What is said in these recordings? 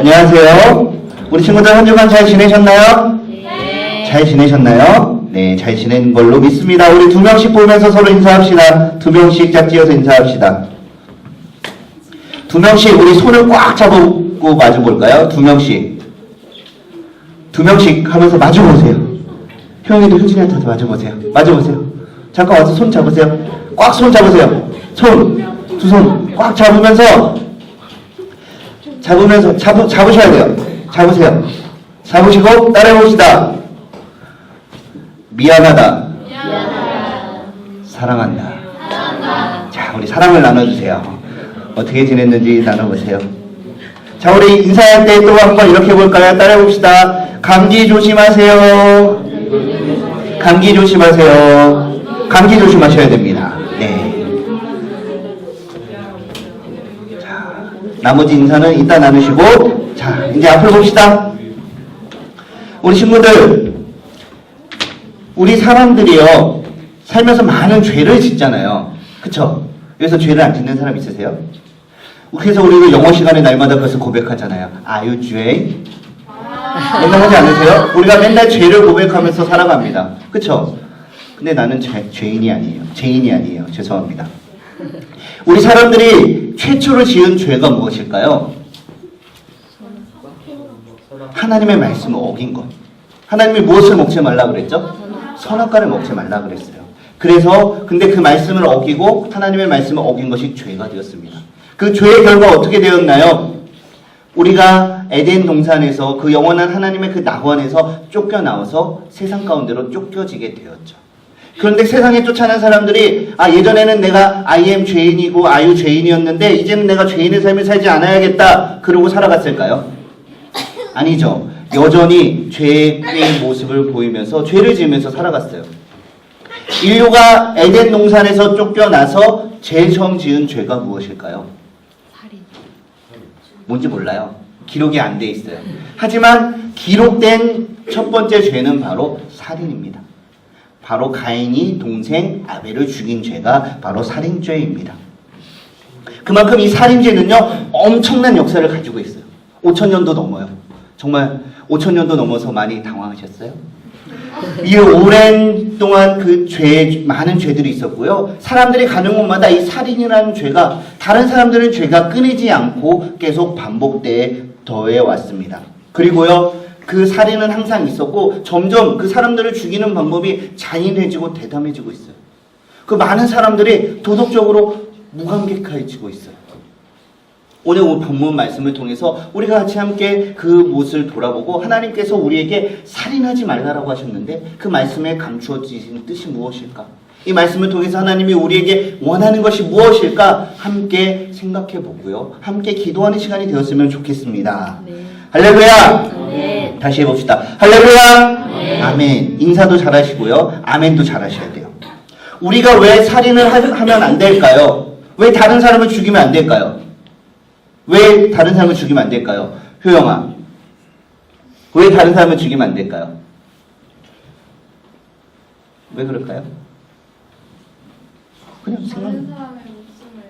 안녕하세요. 우리 친구들 한 주간 잘 지내셨나요? 네. 잘 지내셨나요? 네, 잘 지낸 걸로 믿습니다. 우리 2명씩 보면서 서로 인사합시다. 2명씩 짝지어서 인사합시다. 2명씩 우리 손을 꽉 잡고 마주 볼까요? 2명씩. 2명씩 하면서 마주 보세요. 효영이도 효진이한테 마주 보세요. 마주 보세요. 잠깐 와서 손 잡으세요. 꽉 손 잡으세요. 두 손 꽉 잡으면서 잡으셔야 돼요. 잡으세요. 잡으시고 따라해봅시다. 미안하다. 사랑한다. 자, 우리 사랑을 나눠주세요. 어떻게 지냈는지 나눠보세요. 자, 우리 인사할 때 또 한번 이렇게 해볼까요? 따라해봅시다. 감기 조심하세요. 감기 조심하세요. 감기 조심하셔야 됩니다. 네. 자, 나머지 인사는 이따 나누시고, 자, 이제 앞으로 봅시다. 우리 친구들, 우리 사람들이요, 살면서 많은 죄를 짓잖아요. 그쵸? 여기서 죄를 안 짓는 사람 있으세요? 그래서 우리가 영어 시간에 날마다 그래서 고백하잖아요. Are you 죄? 맨날 하지 않으세요? 우리가 맨날 죄를 고백하면서 살아갑니다. 그쵸? 근데 나는 죄인이 아니에요. 죄인이 아니에요. 죄송합니다. 우리 사람들이 최초로 지은 죄가 무엇일까요? 하나님의 말씀을 어긴 것. 하나님이 무엇을 먹지 말라 그랬죠? 선악과를 먹지 말라 그랬어요. 그래서 근데 그 말씀을 어기고 하나님의 말씀을 어긴 것이 죄가 되었습니다. 그 죄의 결과 어떻게 되었나요? 우리가 에덴 동산에서 그 영원한 하나님의 그 낙원에서 쫓겨나와서 세상 가운데로 쫓겨지게 되었죠. 그런데 세상에 쫓아난 사람들이 예전에는 내가 I am 죄인이고 아유 죄인이었는데 이제는 내가 죄인의 삶을 살지 않아야겠다 그러고 살아갔을까요? 아니죠. 여전히 죄의 모습을 보이면서 죄를 지으면서 살아갔어요. 인류가 에덴 동산에서 쫓겨나서 제일 처음 지은 죄가 무엇일까요? 살인. 뭔지 몰라요. 기록이 안 돼 있어요. 하지만 기록된 첫 번째 죄는 바로 살인입니다. 바로 가인이 동생 아벨을 죽인 죄가 바로 살인죄입니다. 그만큼 이 살인죄는요 엄청난 역사를 가지고 있어요. 5,000년도 넘어요. 정말 5,000년도 넘어서 많이 당황하셨어요? 이 오랜 동안 그 많은 죄들이 있었고요. 사람들이 가는 곳마다 이 살인이라는 죄가 다른 사람들은 죄가 끊이지 않고 계속 더해 왔습니다. 그리고요, 그 살인은 항상 있었고 점점 그 사람들을 죽이는 방법이 잔인해지고 대담해지고 있어요. 그 많은 사람들이 도덕적으로 무감각해지고 있어요. 오늘 본문 말씀을 통해서 우리가 같이 함께 그 모습을 돌아보고 하나님께서 우리에게 살인하지 말라라고 하셨는데 그 말씀에 감추어지신 뜻이 무엇일까? 이 말씀을 통해서 하나님이 우리에게 원하는 것이 무엇일까? 함께 생각해 보고요. 함께 기도하는 시간이 되었으면 좋겠습니다. 네. 할렐루야! 네. 다시 해봅시다. 할렐루야! 네. 아멘. 인사도 잘하시고요. 아멘도 잘하셔야 돼요. 우리가 왜 살인을 하면 안 될까요? 왜 다른 사람을 죽이면 안 될까요? 왜 다른 사람을 죽이면 안 될까요? 효영아, 왜 다른 사람을 죽이면 안 될까요? 왜 그럴까요? 그냥 다른 사람의 목숨을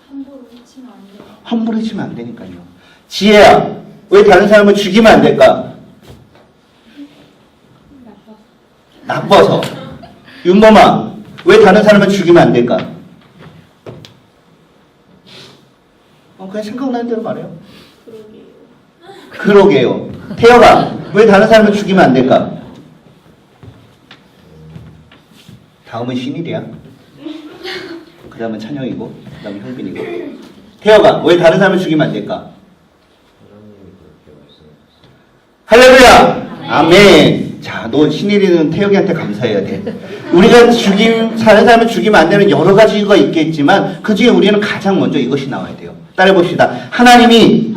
함부로 해치면 안 돼요. 함부로 해치면 안 되니까요. 지혜야, 왜 다른 사람을 죽이면 안 될까? 나빠서. 윤범아, 왜 다른 사람을 죽이면 안 될까? 그냥 생각나는 대로 말해요. 그러게요. 태혁아, 왜 다른 사람을 죽이면 안 될까? 다음은 신일이야. 그 다음은 찬영이고, 그 다음은 형빈이고. 태혁아, 왜 다른 사람을 죽이면 안 될까? 할렐루야! 아멘! 자, 너 신일이는 태혁이한테 감사해야 돼. 우리가 다른 사람을 죽이면 안 되는 여러 가지가 있겠지만 그 중에 우리는 가장 먼저 이것이 나와야 돼요. 따라해봅시다. 하나님이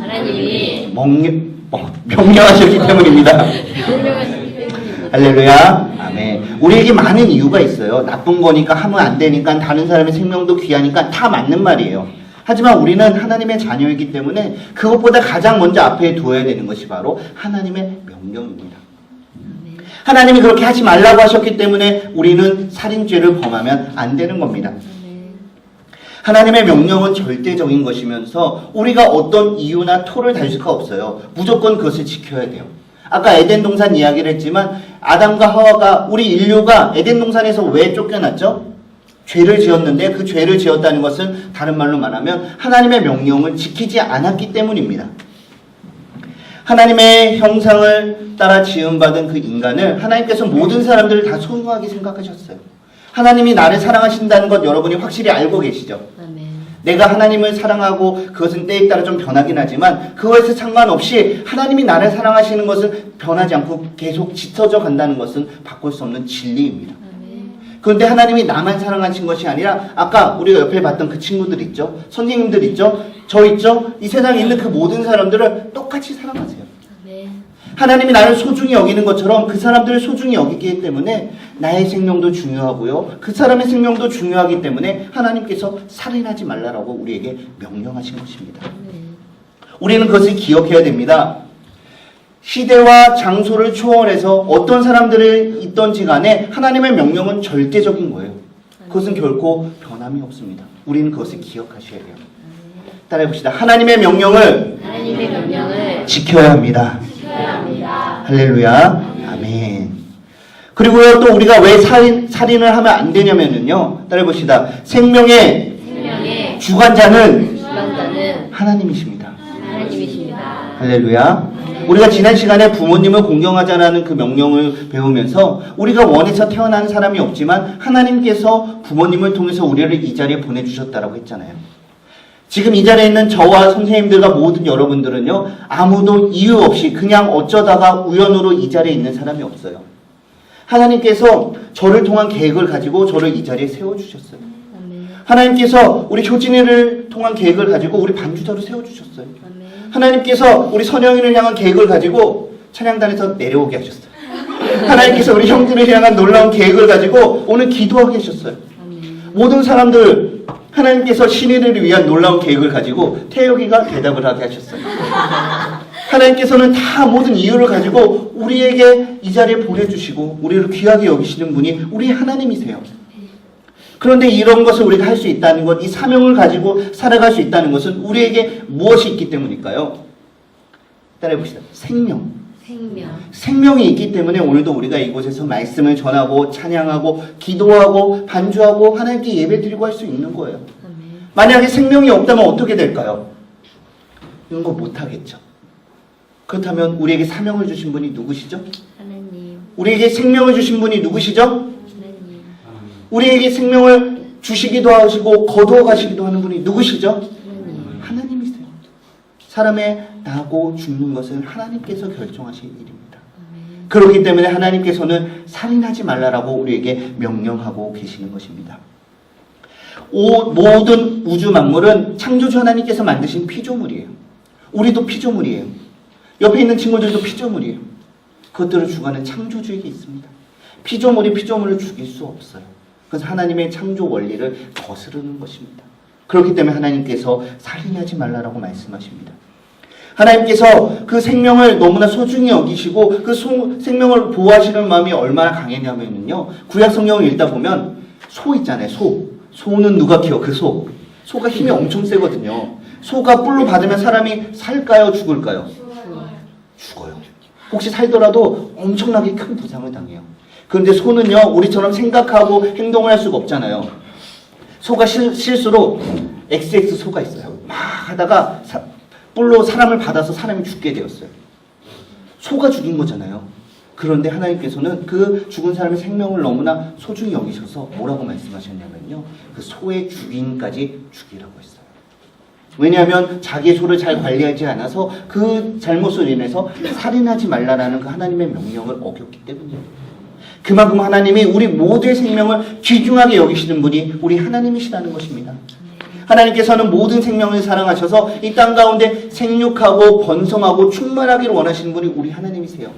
명령하셨기 때문입니다. 할렐루야. 아멘. 우리에게 많은 이유가 있어요. 나쁜 거니까 하면 안 되니까 다른 사람의 생명도 귀하니까 다 맞는 말이에요. 하지만 우리는 하나님의 자녀이기 때문에 그것보다 가장 먼저 앞에 두어야 되는 것이 바로 하나님의 명령입니다. 하나님이 그렇게 하지 말라고 하셨기 때문에 우리는 살인죄를 범하면 안 되는 겁니다. 하나님의 명령은 절대적인 것이면서 우리가 어떤 이유나 토를 달 수가 없어요. 무조건 그것을 지켜야 돼요. 아까 에덴 동산 이야기를 했지만 아담과 하와가 우리 인류가 에덴 동산에서 왜 쫓겨났죠? 죄를 지었는데 그 죄를 지었다는 것은 다른 말로 말하면 하나님의 명령을 지키지 않았기 때문입니다. 하나님의 형상을 따라 지음받은 그 인간을 하나님께서 모든 사람들을 다 소중하게 생각하셨어요. 하나님이 나를 사랑하신다는 것 여러분이 확실히 알고 계시죠? 내가 하나님을 사랑하고 그것은 때에 따라 좀 변하긴 하지만 그것에 상관없이 하나님이 나를 사랑하시는 것은 변하지 않고 계속 짙어져 간다는 것은 바꿀 수 없는 진리입니다. 그런데 하나님이 나만 사랑하신 것이 아니라 아까 우리가 옆에 봤던 그 친구들 있죠? 선생님들 있죠? 저 있죠? 이 세상에 있는 그 모든 사람들을 똑같이 사랑하세요. 하나님이 나를 소중히 여기는 것처럼 그 사람들을 소중히 여기기 때문에 나의 생명도 중요하고요. 그 사람의 생명도 중요하기 때문에 하나님께서 살인하지 말라라고 우리에게 명령하신 것입니다. 우리는 그것을 기억해야 됩니다. 시대와 장소를 초월해서 어떤 사람들이 있던지 간에 하나님의 명령은 절대적인 거예요. 그것은 결코 변함이 없습니다. 우리는 그것을 기억하셔야 돼요. 따라해봅시다. 하나님의 명령을 지켜야 합니다. 할렐루야. 아멘. 그리고요, 또 우리가 왜 살인을 하면 안 되냐면요. 따라해봅시다. 생명의 주관자는 하나님이십니다. 할렐루야. 우리가 지난 시간에 부모님을 공경하자라는 그 명령을 배우면서 우리가 원해서 태어나는 사람이 없지만 하나님께서 부모님을 통해서 우리를 이 자리에 보내주셨다라고 했잖아요. 지금 이 자리에 있는 저와 선생님들과 모든 여러분들은요, 아무도 이유 없이 그냥 어쩌다가 우연으로 이 자리에 있는 사람이 없어요. 하나님께서 저를 통한 계획을 가지고 저를 이 자리에 세워주셨어요. 하나님께서 우리 효진이를 통한 계획을 가지고 우리 반주자로 세워주셨어요. 하나님께서 우리 선영이를 향한 계획을 가지고 찬양단에서 내려오게 하셨어요. 하나님께서 우리 형들을 향한 놀라운 계획을 가지고 오늘 기도하게 하셨어요. 모든 사람들 하나님께서 신인을 위한 놀라운 계획을 가지고 태혁이가 대답을 하게 하셨어요. 하나님께서는 다 모든 이유를 가지고 우리에게 이 자리에 보내주시고 우리를 귀하게 여기시는 분이 우리 하나님이세요. 그런데 이런 것을 우리가 할 수 있다는 것, 이 사명을 가지고 살아갈 수 있다는 것은 우리에게 무엇이 있기 때문일까요? 따라해봅시다. 생명이 있기 때문에 오늘도 우리가 이곳에서 말씀을 전하고 찬양하고 기도하고 반주하고 하나님께 예배드리고 할 수 있는 거예요. 만약에 생명이 없다면 어떻게 될까요? 이런 거 못하겠죠. 그렇다면 우리에게 사명을 주신 분이 누구시죠? 하나님. 우리에게 생명을 주신 분이 누구시죠? 하나님. 우리에게 생명을 주시기도 하시고 거두어 가시기도 하는 분이 누구시죠? 하나님. 하나님이세요. 사람의 나고 죽는 것은 하나님께서 결정하실 일입니다. 그렇기 때문에 하나님께서는 살인하지 말라라고 우리에게 명령하고 계시는 것입니다. 모든 우주 만물은 창조주 하나님께서 만드신 피조물이에요. 우리도 피조물이에요. 옆에 있는 친구들도 피조물이에요. 그것들을 주관하는 창조주에게 있습니다. 피조물이 피조물을 죽일 수 없어요. 그래서 하나님의 창조 원리를 거스르는 것입니다. 그렇기 때문에 하나님께서 살인하지 말라라고 말씀하십니다. 하나님께서 그 생명을 너무나 소중히 여기시고 그 생명을 보호하시는 마음이 얼마나 강했냐면요. 구약 성경을 읽다 보면 소 있잖아요. 소는 누가 키워? 그 소. 소가 힘이 엄청 세거든요. 소가 뿔로 받으면 사람이 살까요? 죽을까요? 죽어요. 혹시 살더라도 엄청나게 큰 부상을 당해요. 그런데 소는요, 우리처럼 생각하고 행동을 할 수가 없잖아요. 소가 실수로 XX 소가 있어요. 막 하다가 뿔로 사람을 받아서 사람이 죽게 되었어요. 소가 죽인 거잖아요. 그런데 하나님께서는 그 죽은 사람의 생명을 너무나 소중히 여기셔서 뭐라고 말씀하셨냐면요. 그 소의 주인까지 죽이라고 했어요. 왜냐하면 자기의 소를 잘 관리하지 않아서 그 잘못으로 인해서 살인하지 말라라는 그 하나님의 명령을 어겼기 때문이에요. 그만큼 하나님이 우리 모두의 생명을 귀중하게 여기시는 분이 우리 하나님이시라는 것입니다. 하나님께서는 모든 생명을 사랑하셔서 이 땅 가운데 생육하고 번성하고 충만하기를 원하시는 분이 우리 하나님이세요.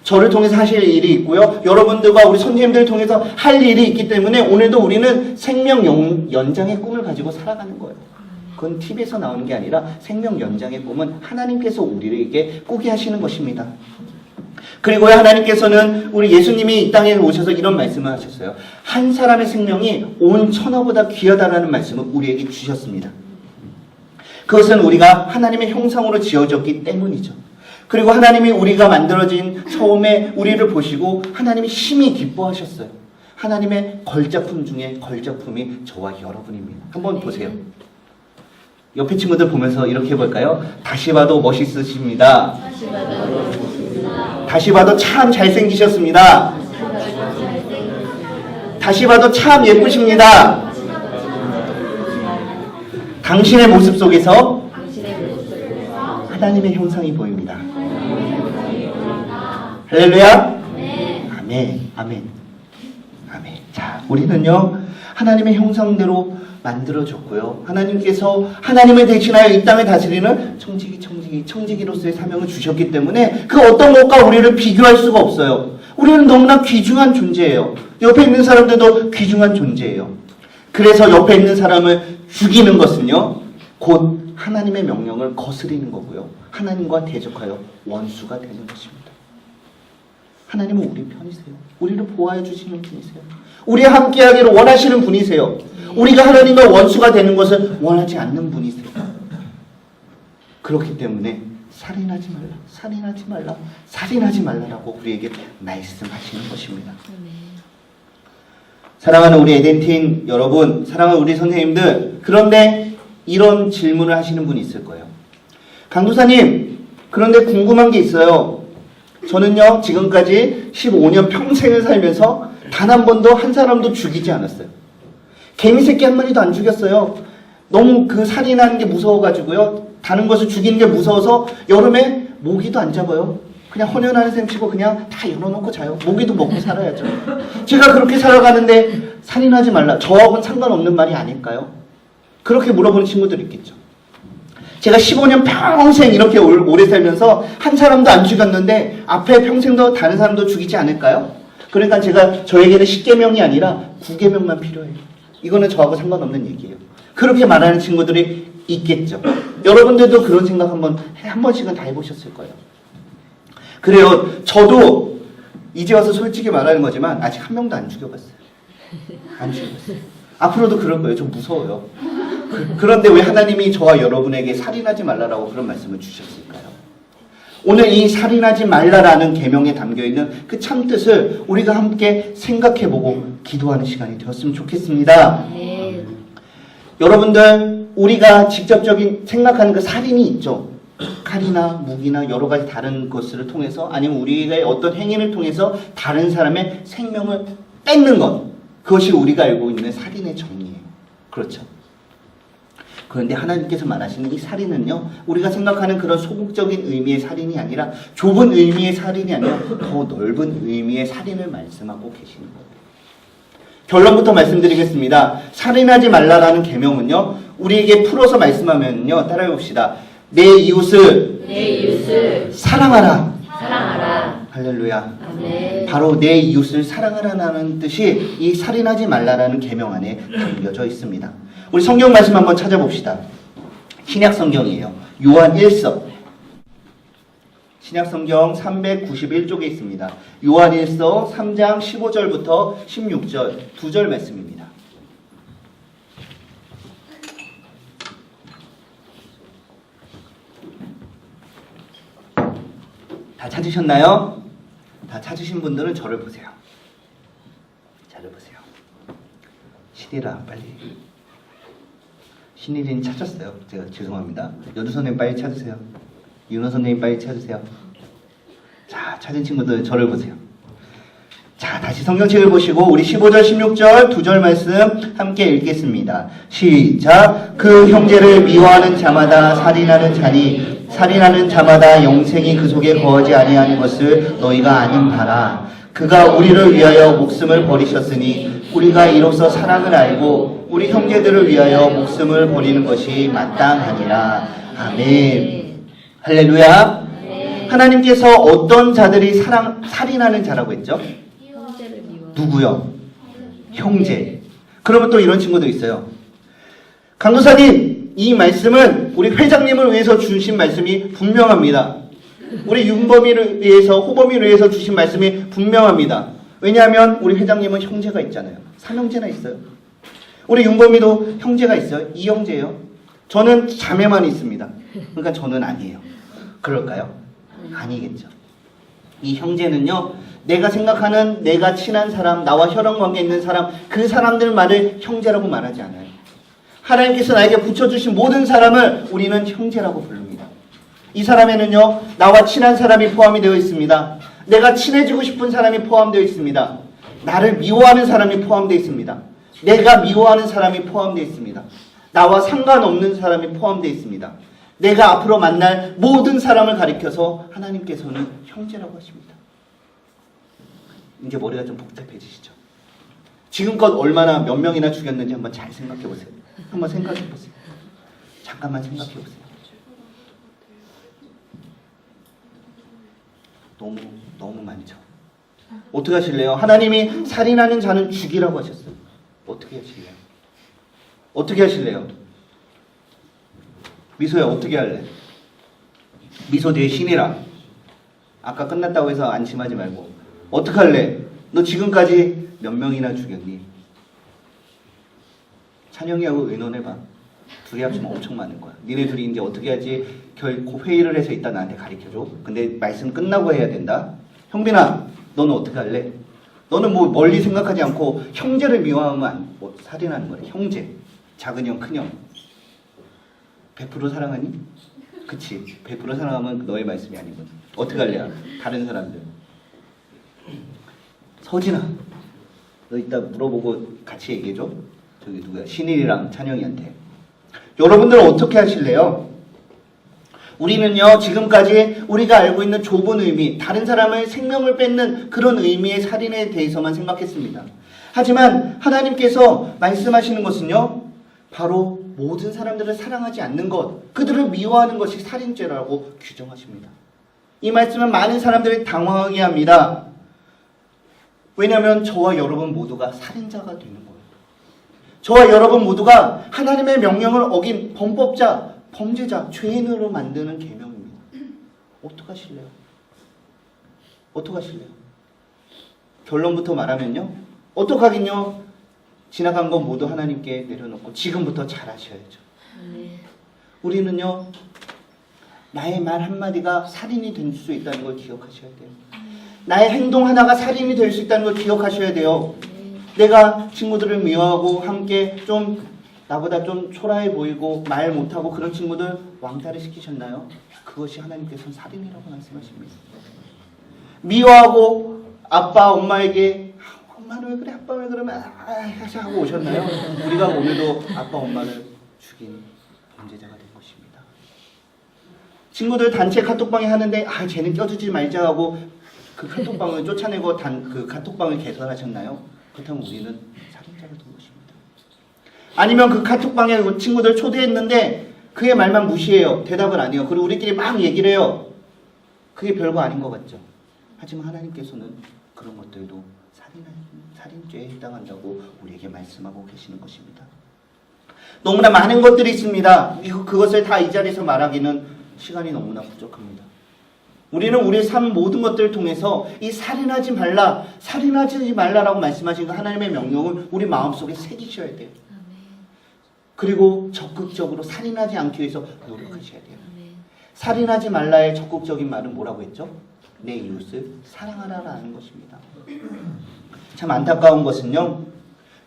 저를 통해서 하실 일이 있고요. 여러분들과 우리 선생님들을 통해서 할 일이 있기 때문에 오늘도 우리는 생명 연장의 꿈을 가지고 살아가는 거예요. 그건 TV에서 나오는 게 아니라 생명 연장의 꿈은 하나님께서 우리에게 꾸게 하시는 것입니다. 그리고 하나님께서는 우리 예수님이 이 땅에 오셔서 이런 말씀을 하셨어요. 한 사람의 생명이 온 천하보다 귀하다라는 말씀을 우리에게 주셨습니다. 그것은 우리가 하나님의 형상으로 지어졌기 때문이죠. 그리고 하나님이 우리가 만들어진 처음에 우리를 보시고 하나님이 심히 기뻐하셨어요. 하나님의 걸작품 중에 걸작품이 저와 여러분입니다. 한번 보세요. 옆에 친구들 보면서 이렇게 해볼까요? 다시 봐도 멋있으십니다. 다시 봐도 참 잘생기셨습니다. 다시 봐도 참 예쁘십니다. 당신의 모습 속에서 하나님의 형상이 보입니다. 할렐루야. 아멘. 아멘. 아멘. 자, 우리는요 하나님의 형상대로 만들어졌고요. 하나님께서 하나님을 대신하여 이 땅을 다스리는 청지기로서의 사명을 주셨기 때문에 그 어떤 것과 우리를 비교할 수가 없어요. 우리는 너무나 귀중한 존재예요. 옆에 있는 사람들도 귀중한 존재예요. 그래서 옆에 있는 사람을 죽이는 것은요 곧 하나님의 명령을 거스리는 거고요. 하나님과 대적하여 원수가 되는 것입니다. 하나님은 우리 편이세요. 우리를 보호해 주시는 분이세요. 우리와 함께하기를 원하시는 분이세요. 우리가 하나님과 원수가 되는 것을 원하지 않는 분이세요. 그렇기 때문에 살인하지 말라, 살인하지 말라, 살인하지 말라라고 우리에게 말씀하시는 것입니다. 사랑하는 우리 에덴팀 여러분, 사랑하는 우리 선생님들, 그런데 이런 질문을 하시는 분이 있을 거예요. 강도사님, 그런데 궁금한 게 있어요. 저는요 지금까지 15년 평생을 살면서 단 한 번도 한 사람도 죽이지 않았어요. 개미 새끼 한 마리도 안 죽였어요. 너무 그 살인하는 게 무서워가지고요. 다른 것을 죽이는 게 무서워서 여름에 모기도 안 잡아요. 그냥 헌혈하는 셈 치고 그냥 다 열어놓고 자요. 모기도 먹고 살아야죠. 제가 그렇게 살아가는데 살인하지 말라. 저하고는 상관없는 말이 아닐까요? 그렇게 물어보는 친구들 있겠죠. 제가 15년 평생 이렇게 오래 살면서 한 사람도 안 죽였는데 앞에 평생도 다른 사람도 죽이지 않을까요? 그러니까 제가 저에게는 10계명이 아니라 9계명만 필요해요. 이거는 저하고 상관없는 얘기예요. 그렇게 말하는 친구들이 있겠죠. 여러분들도 그런 생각 한 번씩은 다 해보셨을 거예요. 그래요. 저도 이제 와서 솔직히 말하는 거지만 아직 한 명도 안 죽여봤어요. 안 죽여봤어요. 앞으로도 그럴 거예요. 좀 무서워요. 그런데 왜 하나님이 저와 여러분에게 살인하지 말라라고 그런 말씀을 주셨을까요? 오늘 이 살인하지 말라라는 계명에 담겨있는 그 참뜻을 우리가 함께 생각해보고 기도하는 시간이 되었으면 좋겠습니다. 여러분들, 우리가 직접적인 생각하는 그 살인이 있죠. 칼이나 무기나 여러 가지 다른 것을 통해서, 아니면 우리의 어떤 행위를 통해서 다른 사람의 생명을 뺏는 것, 그것이 우리가 알고 있는 살인의 정의예요. 그렇죠. 그런데 하나님께서 말하시는 이 살인은요, 우리가 생각하는 그런 소극적인 의미의 살인이 아니라, 좁은 의미의 살인이 아니라 더 넓은 의미의 살인을 말씀하고 계시는 거예요. 결론부터 말씀드리겠습니다. 살인하지 말라라는 계명은요, 우리에게 풀어서 말씀하면요, 따라해 봅시다. 내 이웃을 사랑하라. 할렐루야. 아멘. 바로 내 이웃을 사랑하라는 뜻이 이 살인하지 말라라는 계명 안에 담겨져 있습니다. 우리 성경 말씀 한번 찾아봅시다. 신약 성경이에요. 요한 1서. 신약 성경 391쪽에 있습니다. 요한 1서 3장 15절부터 16절 2절 말씀입니다. 다 찾으셨나요? 다 찾으신 분들은 저를 보세요. 저를 보세요. 신이라 빨리. 신일이는 찾았어요. 제가 죄송합니다. 여두 선생님 빨리 찾으세요. 윤호 선생님 빨리 찾으세요. 자, 찾은 친구들 저를 보세요. 자, 다시 성경책을 보시고 우리 15절, 16절 2절 말씀 함께 읽겠습니다. 시작. 그 형제를 미워하는 자마다 살인하는 자니 살인하는 자마다 영생이 그 속에 거하지 아니하는 것을 너희가 아는 바라. 그가 우리를 위하여 목숨을 버리셨으니 우리가 이로써 사랑을 알고 우리 형제들을 위하여 목숨을 버리는 것이 마땅하니라. 아멘. 할렐루야. 아멘. 하나님께서 어떤 자들이 살인하는 자라고 했죠? 누구요? 형제. 그러면 또 이런 친구도 있어요. 강도사님, 이 말씀은 우리 회장님을 위해서 주신 말씀이 분명합니다. 우리 윤범이를 위해서, 호범이를 위해서 주신 말씀이 분명합니다. 왜냐하면 우리 회장님은 형제가 있잖아요. 삼형제나 있어요. 우리 윤범이도 형제가 있어요. 이형제예요. 저는 자매만 있습니다. 그러니까 저는 아니에요. 그럴까요? 아니겠죠. 이 형제는요, 내가 생각하는 내가 친한 사람, 나와 혈연관계 있는 사람, 그 사람들 말을 형제라고 말하지 않아요. 하나님께서 나에게 붙여주신 모든 사람을 우리는 형제라고 부릅니다. 이 사람에는요, 나와 친한 사람이 포함이 되어 있습니다. 내가 친해지고 싶은 사람이 포함되어 있습니다. 나를 미워하는 사람이 포함되어 있습니다. 내가 미워하는 사람이 포함되어 있습니다. 나와 상관없는 사람이 포함되어 있습니다. 내가 앞으로 만날 모든 사람을 가리켜서 하나님께서는 형제라고 하십니다. 이제 머리가 좀 복잡해지시죠? 지금껏 얼마나 몇 명이나 죽였는지 한번 잘 생각해 보세요. 한번 생각해 보세요. 잠깐만 생각해 보세요. 너무 많죠. 어떻게 하실래요? 하나님이 살인하는 자는 죽이라고 하셨어요. 어떻게 하실래요? 어떻게 하실래요? 미소야, 어떻게 할래? 미소 뒤에 신이라. 아까 끝났다고 해서 안심하지 말고. 어떻게 할래? 너 지금까지 몇 명이나 죽였니? 찬영이하고 의논해봐. 둘이 합치면 엄청 많은 거야. 니네 둘이 이제 어떻게 하지? 회의를 해서 이따 나한테 가르쳐줘. 근데 말씀 끝나고 해야 된다. 형빈아, 너는 어떻게 할래? 너는 뭐 멀리 생각하지 않고 형제를 미워하면 살인하는 거래. 형제. 작은 형, 큰 형. 100% 사랑하니? 그치. 100% 사랑하면 너의 말씀이 아니군. 어떻게 할래? 다른 사람들. 서진아, 너 이따 물어보고 같이 얘기해줘. 저기 누구야? 신일이랑 찬영이한테. 여러분들은 어떻게 하실래요? 우리는요, 지금까지 우리가 알고 있는 좁은 의미, 다른 사람의 생명을 뺏는 그런 의미의 살인에 대해서만 생각했습니다. 하지만 하나님께서 말씀하시는 것은요, 바로 모든 사람들을 사랑하지 않는 것, 그들을 미워하는 것이 살인죄라고 규정하십니다. 이 말씀은 많은 사람들이 당황하게 합니다. 왜냐하면 저와 여러분 모두가 살인자가 되는 거예요. 저와 여러분 모두가 하나님의 명령을 어긴 범법자, 범죄자, 죄인으로 만드는 계명입니다. 어떡하실래요? 어떡하실래요? 결론부터 말하면요, 어떡하긴요? 지나간 건 모두 하나님께 내려놓고 지금부터 잘하셔야죠. 우리는요, 나의 말 한마디가 살인이 될 수 있다는 걸 기억하셔야 돼요. 나의 행동 하나가 살인이 될 수 있다는 걸 기억하셔야 돼요. 내가 친구들을 미워하고 함께 좀 나보다 좀 초라해 보이고 말 못하고 그런 친구들 왕따를 시키셨나요? 그것이 하나님께서는 살인이라고 말씀하십니다. 미워하고 아빠 엄마에게 엄마는 왜 그래, 아빠 왜 그러면 하고 오셨나요? 우리가 오늘도 아빠 엄마를 죽인 범죄자가 된 것입니다. 친구들 단체 카톡방에 하는데 쟤는 껴주지 말자 하고 그 카톡방을 쫓아내고 그 카톡방을 개설하셨나요? 그렇다면 우리는 살인자가 된 것입니다. 아니면 그 카톡방에 그 친구들 초대했는데 그의 말만 무시해요. 대답을 안 해요. 그리고 우리끼리 막 얘기를 해요. 그게 별거 아닌 것 같죠. 하지만 하나님께서는 그런 것들도 살인죄에 해당한다고 우리에게 말씀하고 계시는 것입니다. 너무나 많은 것들이 있습니다. 그것을 다 이 자리에서 말하기는 시간이 너무나 부족합니다. 우리는 우리의 삶 모든 것들을 통해서 이 살인하지 말라라고 말씀하신 그 하나님의 명령을 우리 마음속에 새기셔야 돼요. 그리고 적극적으로 살인하지 않기 위해서 노력하셔야 돼요. 살인하지 말라의 적극적인 말은 뭐라고 했죠? 내 이웃을 사랑하라라는 것입니다. 참 안타까운 것은요,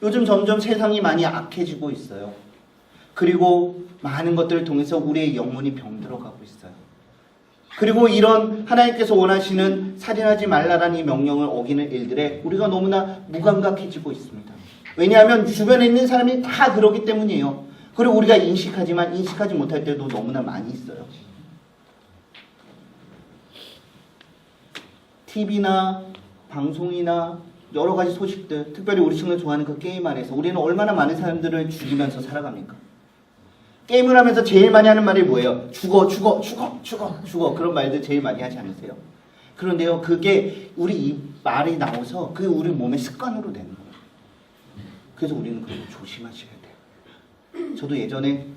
요즘 점점 세상이 많이 악해지고 있어요. 그리고 많은 것들을 통해서 우리의 영혼이 병들어가고 있어요. 그리고 이런 하나님께서 원하시는 살인하지 말라라는 이 명령을 어기는 일들에 우리가 너무나 무감각해지고 있습니다. 왜냐하면 주변에 있는 사람이 다 그러기 때문이에요. 그리고 우리가 인식하지만 인식하지 못할 때도 너무나 많이 있어요. TV나 방송이나 여러 가지 소식들, 특별히 우리 친구들 좋아하는 그 게임 안에서 우리는 얼마나 많은 사람들을 죽이면서 살아갑니까? 게임을 하면서 제일 많이 하는 말이 뭐예요? 죽어. 그런 말들 제일 많이 하지 않으세요? 그런데요, 그게 우리 이 말이 나와서 그게 우리 몸의 습관으로 되는 거예요. 그래서 우리는 그걸 조심하셔야 돼요. 저도 예전에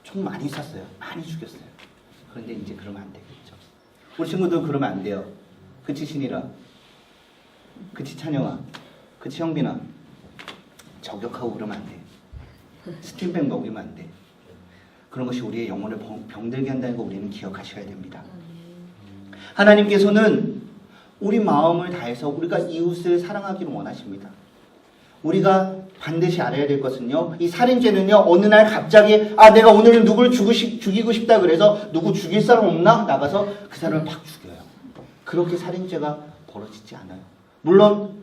총 많이 쐈어요. 많이 죽였어요. 그런데 이제 그러면 안 되겠죠. 우리 친구들 그러면 안 돼요. 그치 신이라, 그치 찬영아, 그치 형빈아. 저격하고 그러면 안 돼. 스팀백 먹이면 안 돼. 그런 것이 우리의 영혼을 병들게 한다는 거 우리는 기억하셔야 됩니다. 하나님께서는 우리 마음을 다해서 우리가 이웃을 사랑하기를 원하십니다. 우리가 반드시 알아야 될 것은요, 이 살인죄는요, 어느 날 갑자기 내가 오늘은 누구를 죽이고 싶다 그래서 누구 죽일 사람 없나? 나가서 그 사람을 팍 죽여요. 그렇게 살인죄가 벌어지지 않아요. 물론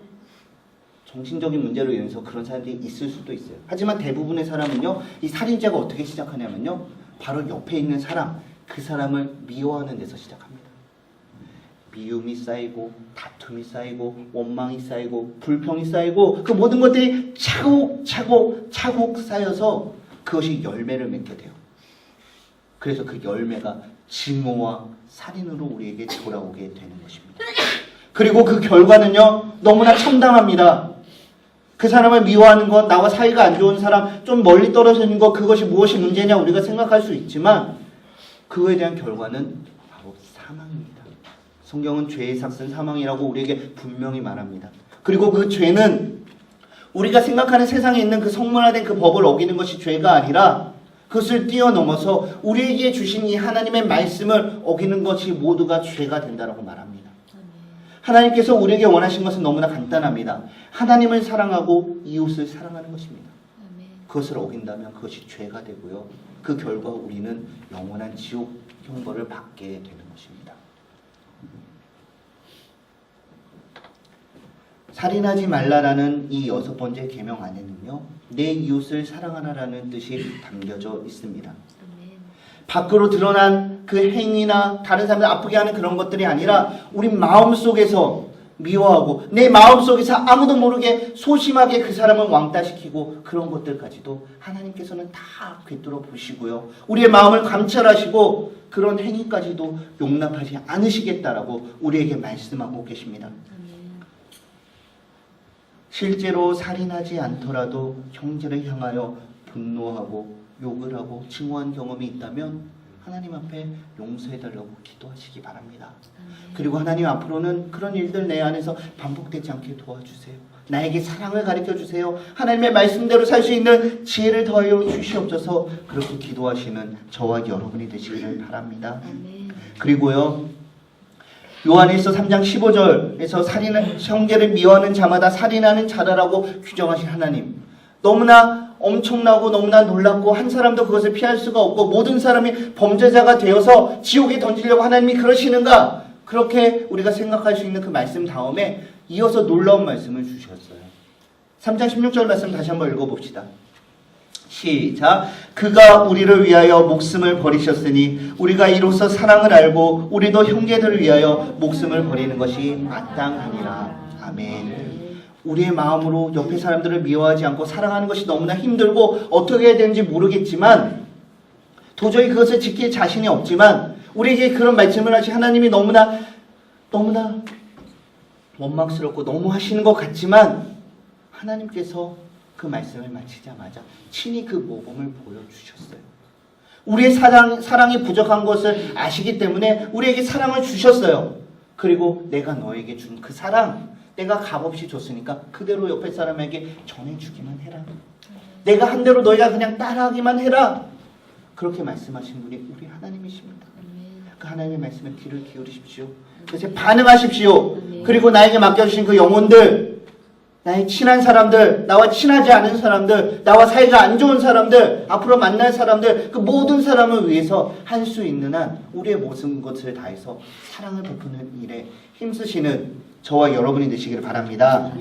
정신적인 문제로 인해서 그런 사람들이 있을 수도 있어요. 하지만 대부분의 사람은요, 이 살인죄가 어떻게 시작하냐면요, 바로 옆에 있는 사람, 그 사람을 미워하는 데서 시작합니다. 미움이 쌓이고 다툼이 쌓이고 원망이 쌓이고 불평이 쌓이고 그 모든 것들이 차곡 쌓여서 그것이 열매를 맺게 돼요. 그래서 그 열매가 증오와 살인으로 우리에게 돌아오게 되는 것입니다. 그리고 그 결과는요, 너무나 참담합니다. 그 사람을 미워하는 것, 나와 사이가 안 좋은 사람, 좀 멀리 떨어져 있는 것, 그것이 무엇이 문제냐 우리가 생각할 수 있지만 그거에 대한 결과는 바로 사망입니다. 성경은 죄의 삭은 사망이라고 우리에게 분명히 말합니다. 그리고 그 죄는 우리가 생각하는 세상에 있는 그 성문화된 그 법을 어기는 것이 죄가 아니라 그것을 뛰어넘어서 우리에게 주신 이 하나님의 말씀을 어기는 것이 모두가 죄가 된다라고 말합니다. 하나님께서 우리에게 원하신 것은 너무나 간단합니다. 하나님을 사랑하고 이웃을 사랑하는 것입니다. 그것을 어긴다면 그것이 죄가 되고요. 그 결과 우리는 영원한 지옥 형벌을 받게 되는 것입니다. 살인하지 말라라는 이 6번째 계명 안에는요, 내 이웃을 사랑하라라는 뜻이 담겨져 있습니다. 밖으로 드러난 그 행위나 다른 사람들 아프게 하는 그런 것들이 아니라 우리 마음속에서 미워하고 내 마음속에서 아무도 모르게 소심하게 그 사람을 왕따시키고 그런 것들까지도 하나님께서는 다 꿰뚫어 보시고요, 우리의 마음을 감찰하시고 그런 행위까지도 용납하지 않으시겠다라고 우리에게 말씀하고 계십니다. 실제로 살인하지 않더라도 형제를 향하여 분노하고 욕을 하고 증오한 경험이 있다면 하나님 앞에 용서해달라고 기도하시기 바랍니다. 그리고 하나님 앞으로는 그런 일들 내 안에서 반복되지 않게 도와주세요. 나에게 사랑을 가르쳐주세요. 하나님의 말씀대로 살 수 있는 지혜를 더하여 주시옵소서. 그렇게 기도하시는 저와 여러분이 되시기를 바랍니다. 그리고요, 요한일서 3장 15절에서 형제를 미워하는 자마다 살인하는 자라라고 규정하신 하나님, 너무나 엄청나고 너무나 놀랍고 한 사람도 그것을 피할 수가 없고 모든 사람이 범죄자가 되어서 지옥에 던지려고 하나님이 그러시는가, 그렇게 우리가 생각할 수 있는 그 말씀 다음에 이어서 놀라운 말씀을 주셨어요. 3장 16절 말씀 다시 한번 읽어봅시다. 시작. 그가 우리를 위하여 목숨을 버리셨으니 우리가 이로써 사랑을 알고 우리도 형제들을 위하여 목숨을 버리는 것이 마땅하니라. 아멘. 우리의 마음으로 옆에 사람들을 미워하지 않고 사랑하는 것이 너무나 힘들고 어떻게 해야 되는지 모르겠지만 도저히 그것을 지킬 자신이 없지만 우리에게 그런 말씀을 하신 하나님이 너무나 원망스럽고 너무 하시는 것 같지만 하나님께서 그 말씀을 마치자마자 친히 그 모범을 보여주셨어요. 우리의 사랑이 부족한 것을 아시기 때문에 우리에게 사랑을 주셨어요. 그리고 내가 너에게 준 그 사랑, 내가 값없이 줬으니까 그대로 옆에 사람에게 전해주기만 해라. 내가 한 대로 너희가 그냥 따라하기만 해라. 그렇게 말씀하신 분이 우리 하나님이십니다. 그 하나님의 말씀에 귀를 기울이십시오. 그래서 반응하십시오. 그리고 나에게 맡겨주신 그 영혼들, 나의 친한 사람들, 나와 친하지 않은 사람들, 나와 사이가 안 좋은 사람들, 앞으로 만날 사람들, 그 모든 사람을 위해서 할 수 있는 한 우리의 모든 것을 다해서 사랑을 베푸는 일에 힘쓰시는 저와 여러분이 되시기를 바랍니다.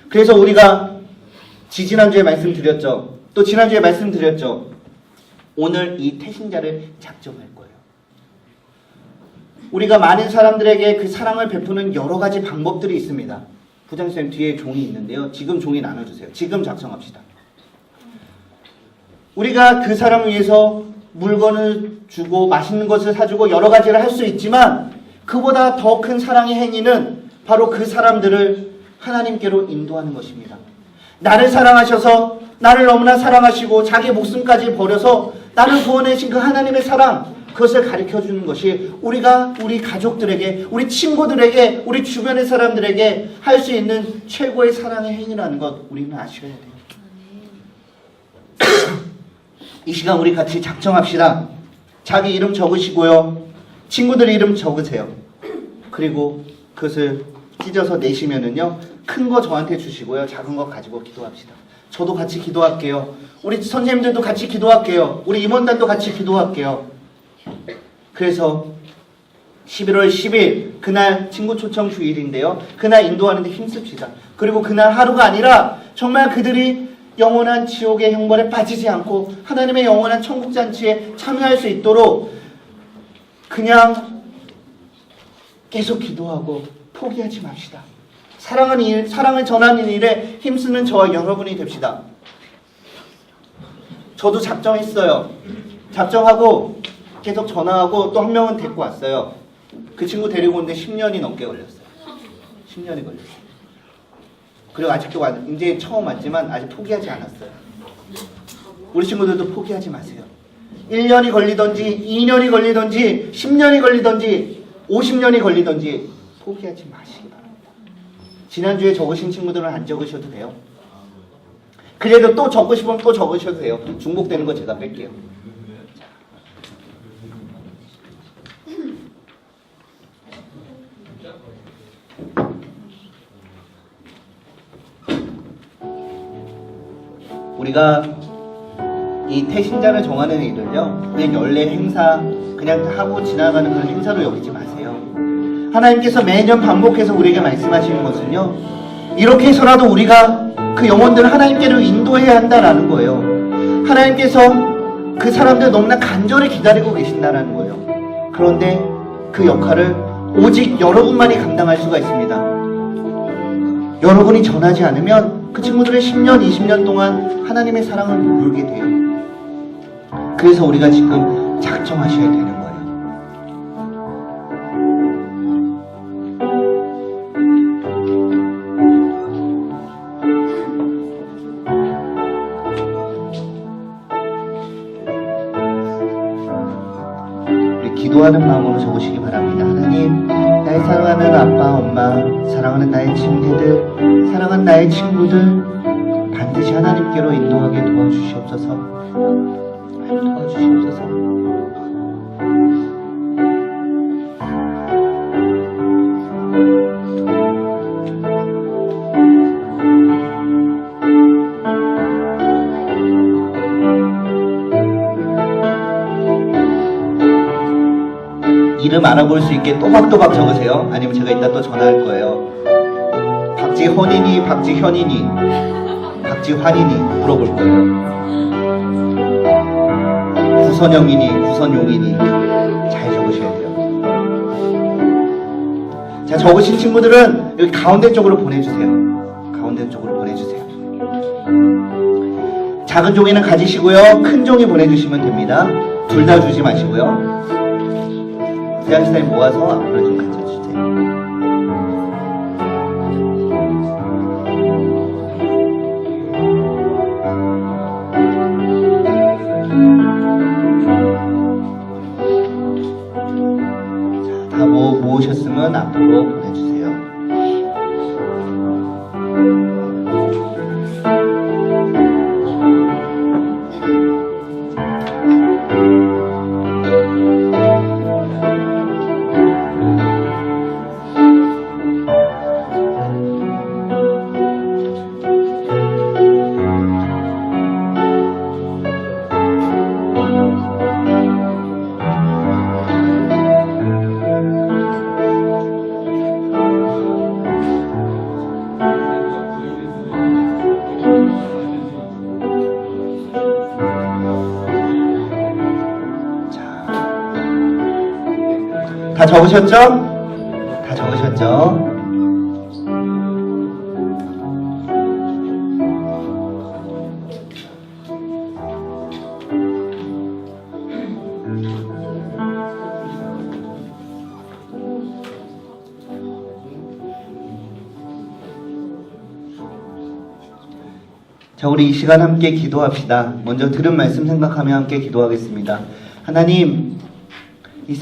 그래서 우리가 지지난주에 말씀드렸죠. 또 지난주에 말씀드렸죠. 오늘 이 태신자를 작정할 거예요. 우리가 많은 사람들에게 그 사랑을 베푸는 여러 가지 방법들이 있습니다. 부장님 뒤에 종이 있는데요. 지금 종이 나눠주세요. 지금 작성합시다. 우리가 그 사람을 위해서 물건을 주고 맛있는 것을 사주고 여러 가지를 할 수 있지만 그보다 더 큰 사랑의 행위는 바로 그 사람들을 하나님께로 인도하는 것입니다. 나를 사랑하셔서 나를 너무나 사랑하시고 자기 목숨까지 버려서 나를 구원해주신 그 하나님의 사랑, 그것을 가르쳐 주는 것이 우리가 우리 가족들에게, 우리 친구들에게, 우리 주변의 사람들에게 할 수 있는 최고의 사랑의 행위라는 것 우리는 아셔야 돼요. 이 시간 우리 같이 작정합시다. 자기 이름 적으시고요. 친구들 이름 적으세요. 그리고 그것을 찢어서 내시면은요, 큰 거 저한테 주시고요, 작은 거 가지고 기도합시다. 저도 같이 기도할게요. 우리 선생님들도 같이 기도할게요. 우리 임원단도 같이 기도할게요. 그래서 11월 10일 그날 친구 초청 주일인데요, 그날 인도하는데 힘씁시다. 그리고 그날 하루가 아니라 정말 그들이 영원한 지옥의 형벌에 빠지지 않고 하나님의 영원한 천국잔치에 참여할 수 있도록 그냥 계속 기도하고 포기하지 맙시다. 사랑을 전하는 일에 힘쓰는 저와 여러분이 됩시다. 저도 작정했어요. 작정하고 계속 전화하고 또 한 명은 데리고 왔어요. 그 친구 데리고 오는데 10년이 넘게 걸렸어요. 10년이 걸렸어요. 그리고 아직도 이제 처음 왔지만 아직 포기하지 않았어요. 우리 친구들도 포기하지 마세요. 1년이 걸리든지 2년이 걸리든지 10년이 걸리든지 50년이 걸리든지 포기하지 마시기 바랍니다. 지난주에 적으신 친구들은 안 적으셔도 돼요. 그래도 또 적고 싶으면 또 적으셔도 돼요. 중복되는 거 제가 뺄게요. 우리가 이 태신자를 정하는 일을요, 그냥 연례 행사, 그냥 하고 지나가는 그런 행사로 여기지 마세요. 하나님께서 매년 반복해서 우리에게 말씀하시는 것은요, 이렇게 해서라도 우리가 그 영혼들을 하나님께로 인도해야 한다라는 거예요. 하나님께서 그 사람들 너무나 간절히 기다리고 계신다라는 거예요. 그런데 그 역할을 오직 여러분만이 감당할 수가 있습니다. 여러분이 전하지 않으면 그 친구들의 10년, 20년 동안 하나님의 사랑을 모르게 돼요. 그래서 우리가 지금 작정하셔야 되는 거예요. 우리 기도하는 마음으로 적으시기 바랍니다. 하나님, 나의 사랑하는 아빠, 엄마, 사랑하는 나의 친구들, 사랑하는 나의 친구들 반드시 하나님께로 인도하게 도와주시옵소서. 도와주시옵소서. 이름 알아볼 수 있게 또박또박 적으세요. 아니면 제가 이따 또 전화할 거예요. 박지헌이니 박지현이니 박지환이니 물어볼 거예요. 구선영이니 구선용이니 잘 적으셔야 돼요. 자, 적으신 친구들은 여기 가운데 쪽으로 보내주세요. 가운데 쪽으로 보내주세요. 작은 종이는 가지시고요, 큰 종이 보내주시면 됩니다. 둘 다 주지 마시고요. 대학생이 모아서 앞으로 좀 가져주세요. 자, 다 모으셨으면 앞으로 보내주세요. 다 적으셨죠? 다 적으셨죠? 자, 우리 이 시간 함께 기도합시다. 먼저 들은 말씀 생각하며 함께 기도하겠습니다. 하나님,